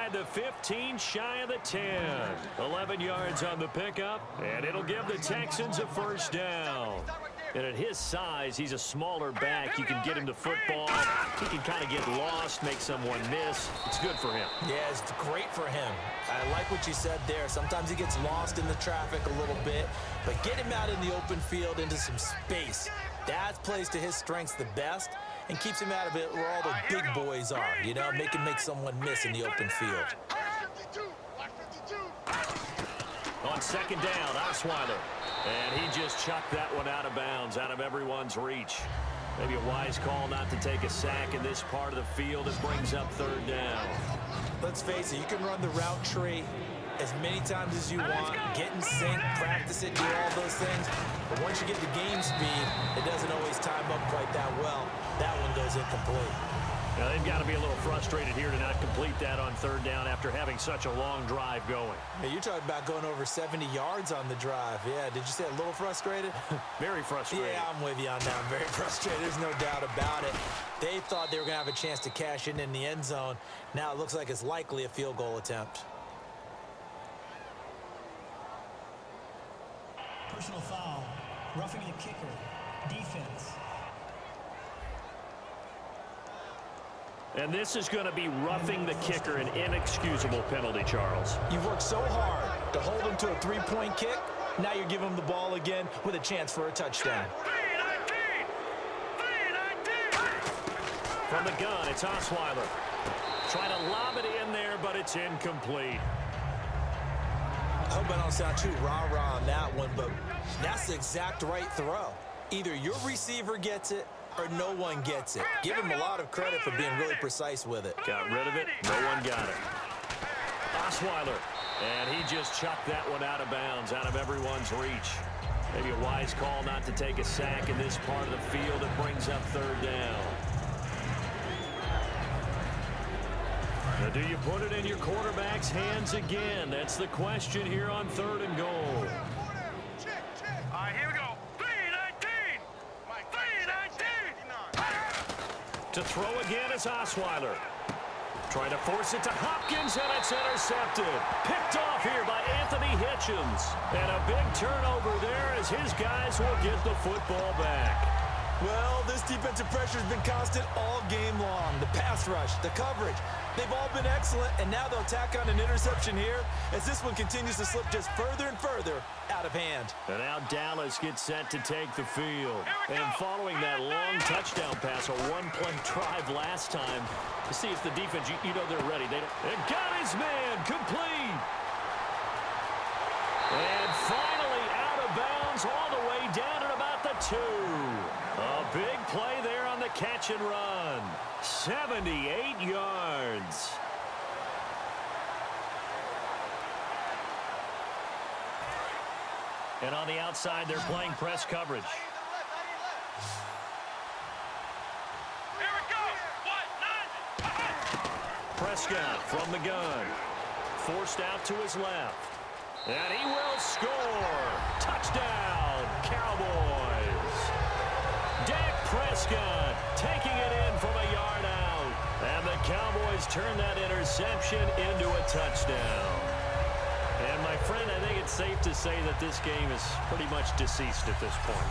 inside the 15, shy of the 10. 11 yards on the pickup, and it'll give the Texans a first down. And at his size, he's a smaller back. You can get him to football. He can kind of get lost, make someone miss. It's good for him. Yeah, it's great for him. I like what you said there. Sometimes he gets lost in the traffic a little bit, but get him out in the open field into some space. That plays to his strengths the best and keeps him out of it where all the big boys are, you know, make someone miss in the open field. On second down, Osweiler. And he just chucked that one out of bounds, out of everyone's reach. Maybe a wise call not to take a sack in this part of the field. It brings up third down. Let's face it, you can run the route tree as many times as you want, get in sync, practice it, do all those things. But once you get the game speed, it doesn't always time up quite that well. That one goes incomplete. Now, they've got to be a little frustrated here to not complete that on third down after having such a long drive going. Hey, you're talking about going over 70 yards on the drive. Yeah, did you say a little frustrated? Very frustrated. Yeah, I'm with you on that. I'm very frustrated. There's no doubt about it. They thought they were going to have a chance to cash in the end zone. Now it looks like it's likely a field goal attempt. Personal foul, roughing the kicker, defense. And this is going to be roughing the kicker, an inexcusable penalty, Charles. You've worked so hard to hold him to a three-point kick. Now you're giving him the ball again with a chance for a touchdown. From the gun, it's Osweiler. Trying to lob it in there, but it's incomplete. I hope I don't sound too rah-rah on that one, but that's the exact right throw. Either your receiver gets it or no one gets it. Give him a lot of credit for being really precise with it. Got rid of it. No one got it. Osweiler. And he just chucked that one out of bounds, out of everyone's reach. Maybe a wise call not to take a sack in this part of the field. It brings up third down. Now, do you put it in your quarterback's hands again? That's the question here on third and goal. All right, here we go. 3-19. 3-19. To throw again is Osweiler. Trying to force it to Hopkins, and it's intercepted. Picked off here by Anthony Hitchens. And a big turnover there as his guys will get the football back. Well, this defensive pressure has been constant all game long. The pass rush, the coverage, they've all been excellent, and now they'll tack on an interception here as this one continues to slip just further and further out of hand. And now Dallas gets set to take the field. And following that long touchdown pass, a one-play drive last time, to see if the defense, you know they're ready. They got his man complete. And finally out of bounds all the way down at about the 2. A big play there on the catch and run. 78 yards. And on the outside, they're playing press coverage. Here we go. Prescott from the gun. Forced out to his left. And he will score. Touchdown, Cowboys. Dak Prescott taking it in from a yard out. And the Cowboys turn that interception into a touchdown. And, my friend, I think it's safe to say that this game is pretty much deceased at this point.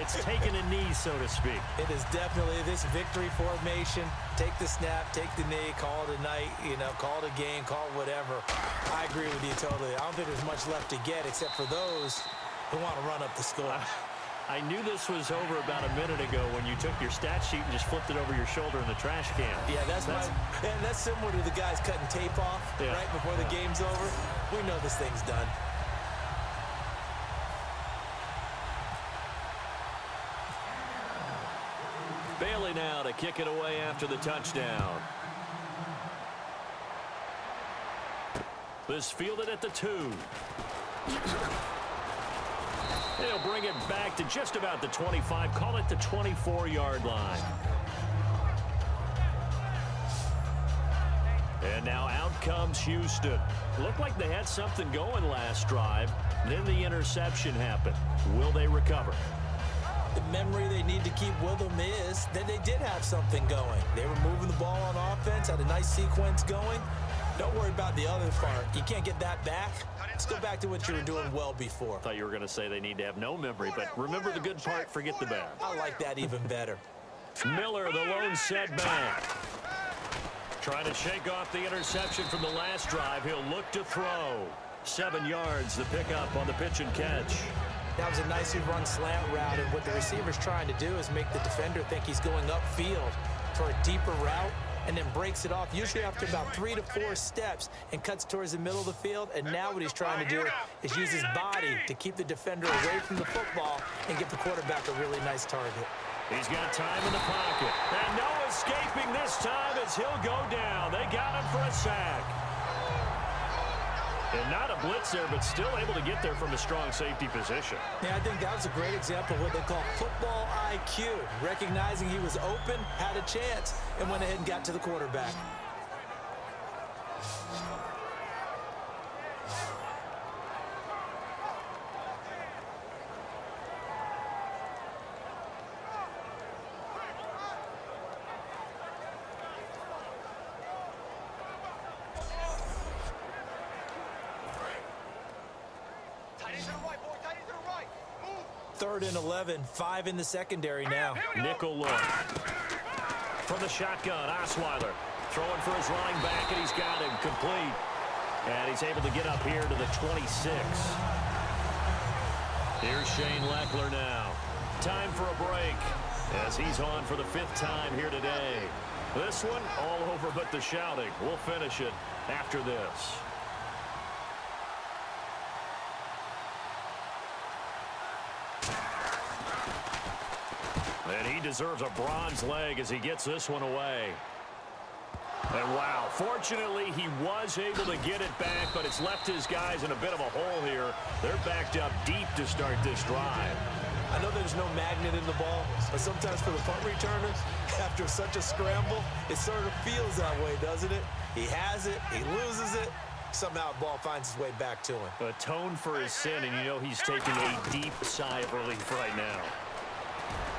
It's taken a knee, so to speak. It is definitely this victory formation. Take the snap, take the knee, call it a night, you know, call it a game, call it whatever. I agree with you totally. I don't think there's much left to get except for those who want to run up the score. I knew this was over about a minute ago when you took your stat sheet and just flipped it over your shoulder in the trash can. Yeah, that's similar to the guys cutting tape off right before the game's over. We know this thing's done. Bailey now to kick it away after the touchdown. This fielded at the 2. They'll bring it back to just about the 25. Call it the 24-yard line. And now out comes Houston. Looked like they had something going last drive. Then the interception happened. Will they recover? The memory they need to keep with them is that they did have something going. They were moving the ball on offense, had a nice sequence going. Don't worry about the other part. You can't get that back. Let's go back to what you were doing well before. Thought you were going to say they need to have no memory, but remember the good part, forget the bad. I like that even better. Miller, the lone setback. Trying to shake off the interception from the last drive. He'll look to throw. 7 yards, the pickup on the pitch and catch. That was a nicely run slant route, and what the receiver's trying to do is make the defender think he's going upfield for a deeper route, and then breaks it off, usually after about 3 to 4 steps, and cuts towards the middle of the field. And now what he's trying to do is use his body to keep the defender away from the football and give the quarterback a really nice target. He's got time in the pocket. And no escaping this time as he'll go down. They got him for a sack. And not a blitz there, but still able to get there from a strong safety position. Yeah, I think that was a great example of what they call football IQ. Recognizing he was open, had a chance, and went ahead and got to the quarterback. Third and 11, 5 in the secondary now. Nickel look. From the shotgun, Osweiler throwing for his running back, and he's got him complete. And he's able to get up here to the 26. Here's Shane Leckler now. Time for a break as he's on for the 5th time here today. This one all over but the shouting. We'll finish it after this. And he deserves a bronze leg as he gets this one away. And wow, fortunately he was able to get it back, but it's left his guys in a bit of a hole here. They're backed up deep to start this drive. I know there's no magnet in the ball, but sometimes for the punt returners, after such a scramble, it sort of feels that way, doesn't it? He has it, he loses it, somehow the ball finds its way back to him. Atone for his sin, and you know he's taking a deep sigh of relief right now.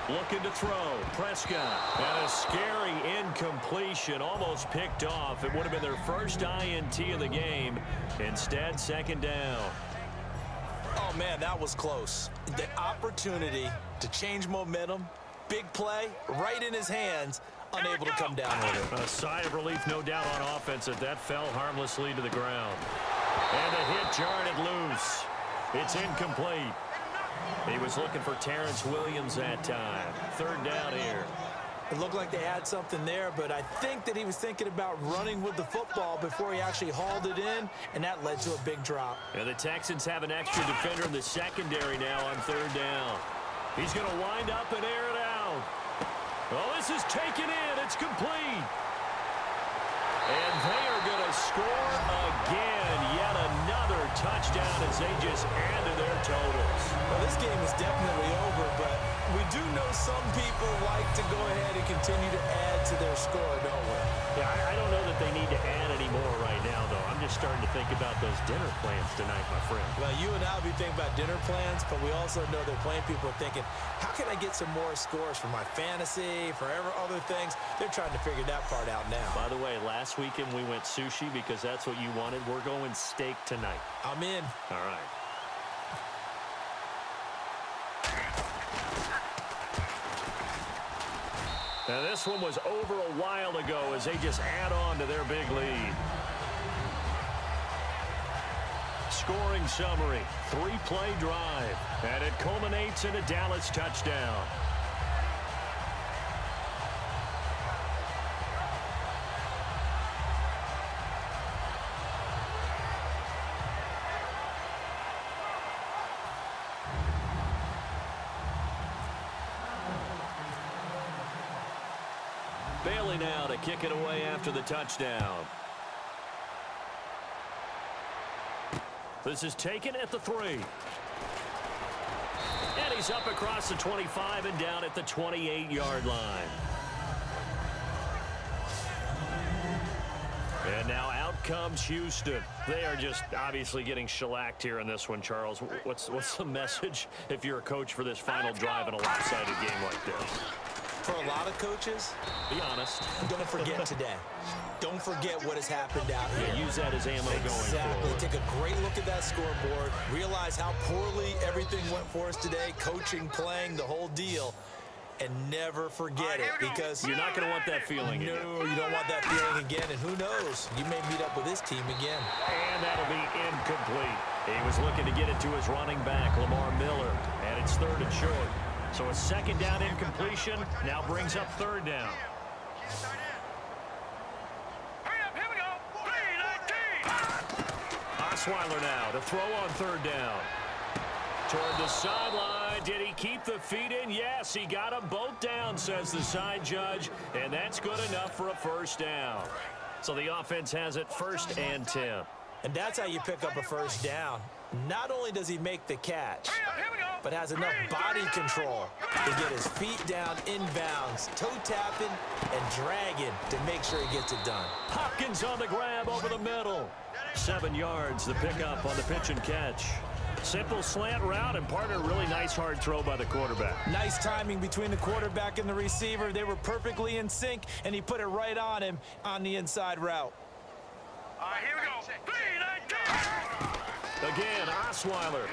Looking to throw. Prescott. And a scary incompletion. Almost picked off. It would have been their first INT of the game. Instead, second down. Oh, man, that was close. The opportunity to change momentum, big play, right in his hands, unable to come down with it. A sigh of relief, no doubt, on offense that that fell harmlessly to the ground. And the hit jarred it loose. It's incomplete. He was looking for Terrence Williams that time. Third down here. It looked like they had something there, but I think that he was thinking about running with the football before he actually hauled it in, and that led to a big drop. And the Texans have an extra defender in the secondary now on third down. He's going to wind up and air it out. Well, this is taken in. It's complete. And they are going to score again. Yet another touchdown as they just add to their totals. Well, this game is definitely over, but we do know some people like to go ahead and continue to add to their score, don't we? Yeah, I don't know that they need to add any more right now, though. I'm just starting to think about those dinner plans tonight, my friend. Well, you and I will be thinking about dinner plans, but we also know that plenty of people are thinking, how can I get some more scores for my fantasy, for other things? They're trying to figure that part out now. By the way, last weekend we went sushi because that's what you wanted. We're going steak tonight. I'm in. All right. Now this one was over a while ago as they just add on to their big lead. Scoring summary, 3-play drive, and it culminates in a Dallas touchdown. Bailey now to kick it away after the touchdown. This is taken at the 3. And he's up across the 25 and down at the 28-yard line. And now out comes Houston. They are just obviously getting shellacked here in this one, Charles. What's the message if you're a coach for this final drive in a lopsided game like this? For a lot of coaches, Be honest. don't forget today. Don't forget what has happened out here. Yeah, use that as ammo going Exactly. forward. Take a great look at that scoreboard. Realize how poorly everything went for us today. Coaching, playing, the whole deal. And never forget it, because You're not going to want that feeling again. no, you don't want that feeling again. And who knows? You may meet up with this team again. And that'll be incomplete. He was looking to get it to his running back, Lamar Miller, and it's 3rd and short. So a 2nd down incompletion now brings up 3rd down. Hurry up, here we go. 3-19. Osweiler now to throw on 3rd down. Toward the sideline. Did he keep the feet in? Yes, he got them both down, says the side judge, and that's good enough for a 1st down. So the offense has it 1st and 10. And that's how you pick up a 1st down. Not only does he make the catch, but has enough body control to get his feet down inbounds, toe tapping and dragging to make sure he gets it done. Hopkins on the grab over the middle. 7 yards, the pickup on the pitch and catch. Simple slant route, and partner, really nice hard throw by the quarterback. Nice timing between the quarterback and the receiver. They were perfectly in sync, and he put it right on him on the inside route. All right, here we go. 3-19. Again, Osweiler.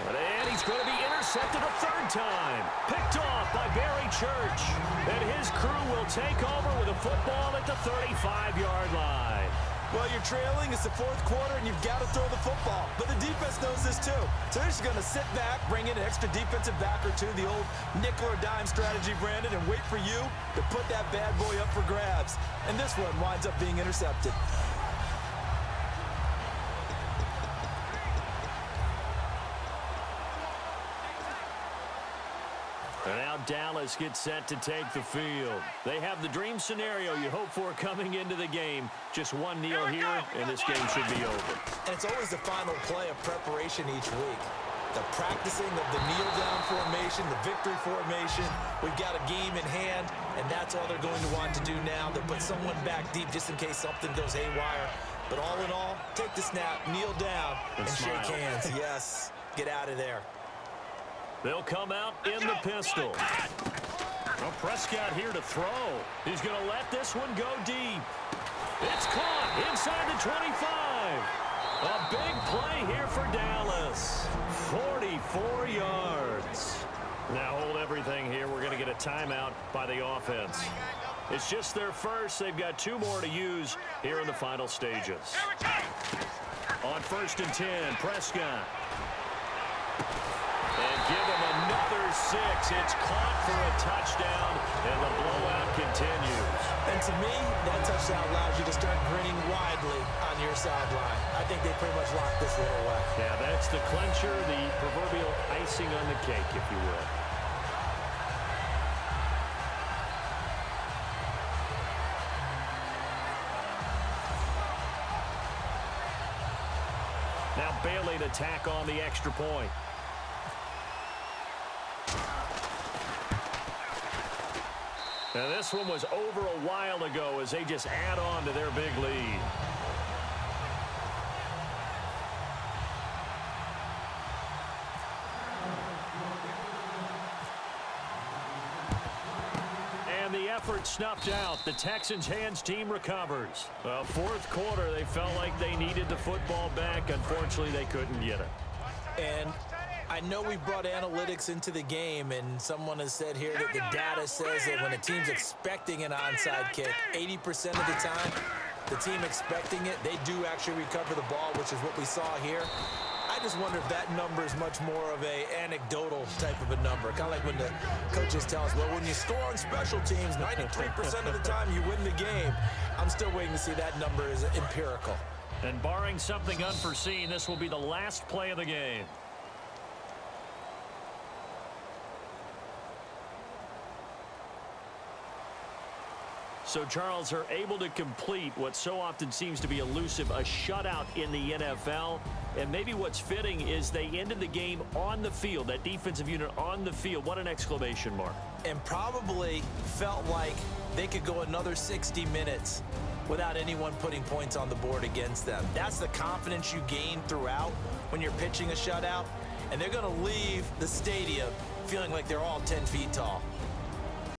And he's going to be intercepted a 3rd time. Picked off by Barry Church. And his crew will take over with a football at the 35-yard line. Well, you're trailing. It's the 4th quarter, and you've got to throw the football. But the defense knows this, too. So they're just going to sit back, bring in an extra defensive back or two, the old nickel or dime strategy, Brandon, and wait for you to put that bad boy up for grabs. And this one winds up being intercepted. And now Dallas gets set to take the field. They have the dream scenario you hope for coming into the game. Just one kneel here, and this game should be over. And it's always the final play of preparation each week. The practicing of the kneel-down formation, the victory formation. We've got a game in hand, and that's all they're going to want to do now. They'll put someone back deep just in case something goes haywire. But all in all, take the snap, kneel down, and shake hands. Yes, get out of there. They'll come out in the pistol. Well, Prescott here to throw. He's going to let this one go deep. It's caught inside the 25. A big play here for Dallas. 44 yards. Now hold everything here. We're going to get a timeout by the offense. It's just their first. They've got 2 more to use here in the final stages. On 1st and 10, Prescott. And give him another 6. It's caught for a touchdown, and the blowout continues. And to me, that touchdown allows you to start grinning widely on your sideline. I think they pretty much locked this one away. Yeah, that's the clincher, the proverbial icing on the cake, if you will. Now Bailey to tack on the extra point. Now this one was over a while ago as they just add on to their big lead. And the effort snuffed out. The Texans' hands team recovers. Well, 4th quarter, they felt like they needed the football back. Unfortunately, they couldn't get it. And I know we brought analytics into the game, and someone has said here that the data says that when a team's expecting an onside kick, 80% of the time, the team expecting it, they do actually recover the ball, which is what we saw here. I just wonder if that number is much more of a anecdotal type of a number. Kind of like when the coaches tell us, well, when you score on special teams, 93% of the time you win the game. I'm still waiting to see that number is empirical. And barring something unforeseen, this will be the last play of the game. So, Charles, are able to complete what so often seems to be elusive, a shutout in the NFL. And maybe what's fitting is they ended the game on the field, that defensive unit on the field. What an exclamation mark. And probably felt like they could go another 60 minutes without anyone putting points on the board against them. That's the confidence you gain throughout when you're pitching a shutout. And they're going to leave the stadium feeling like they're all 10 feet tall.